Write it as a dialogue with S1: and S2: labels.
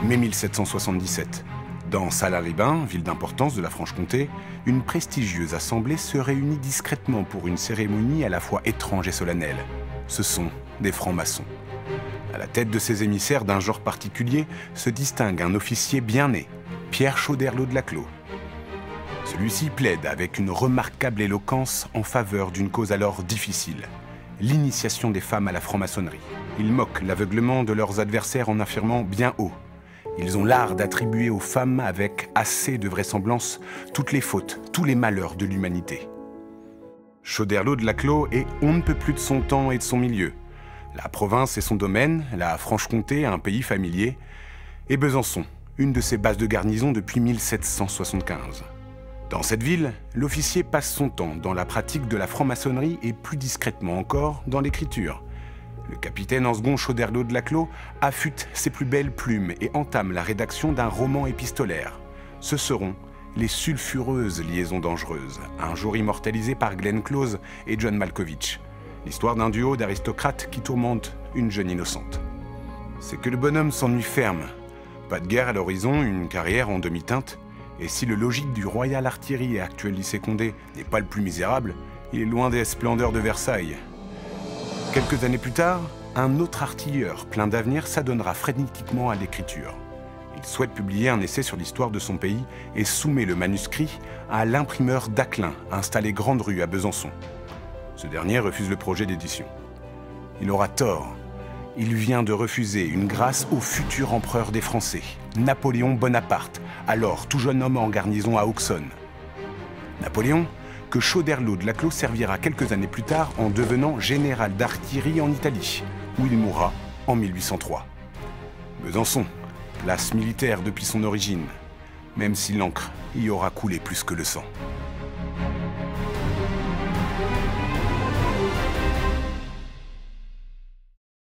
S1: Mai 1777. Dans Salins-les-Bains, ville d'importance de la Franche-Comté, une prestigieuse assemblée se réunit discrètement pour une cérémonie à la fois étrange et solennelle. Ce sont des francs-maçons. À la tête de ces émissaires d'un genre particulier se distingue un officier bien né, Pierre Choderlos de Laclos. Celui-ci plaide avec une remarquable éloquence en faveur d'une cause alors difficile, l'initiation des femmes à la franc-maçonnerie. Ils moquent l'aveuglement de leurs adversaires en affirmant bien haut: ils ont l'art d'attribuer aux femmes avec assez de vraisemblance toutes les fautes, tous les malheurs de l'humanité. Choderlos de Laclos est on ne peut plus de son temps et de son milieu. La province est son domaine, la Franche-Comté un pays familier, et Besançon, une de ses bases de garnison depuis 1775. Dans cette ville, l'officier passe son temps dans la pratique de la franc-maçonnerie et plus discrètement encore dans l'écriture. Le capitaine en second Choderlos de Laclos affûte ses plus belles plumes et entame la rédaction d'un roman épistolaire. Ce seront les sulfureuses liaisons dangereuses, un jour immortalisé par Glenn Close et John Malkovich. L'histoire d'un duo d'aristocrates qui tourmente une jeune innocente. C'est que le bonhomme s'ennuie ferme. Pas de guerre à l'horizon, une carrière en demi-teinte. Et si le logis du Royal Artillery et actuel lycée Condé n'est pas le plus misérable, il est loin des splendeurs de Versailles. Quelques années plus tard, un autre artilleur plein d'avenir s'adonnera frénétiquement à l'écriture. Il souhaite publier un essai sur l'histoire de son pays et soumet le manuscrit à l'imprimeur Daclin, installé Grande Rue à Besançon. Ce dernier refuse le projet d'édition. Il aura tort. Il vient de refuser une grâce au futur empereur des Français, Napoléon Bonaparte, alors tout jeune homme en garnison à Auxonne. Napoléon, que Choderlos de Laclos servira quelques années plus tard en devenant général d'artillerie en Italie, où il mourra en 1803. Besançon, place militaire depuis son origine, même si l'encre y aura coulé plus que le sang.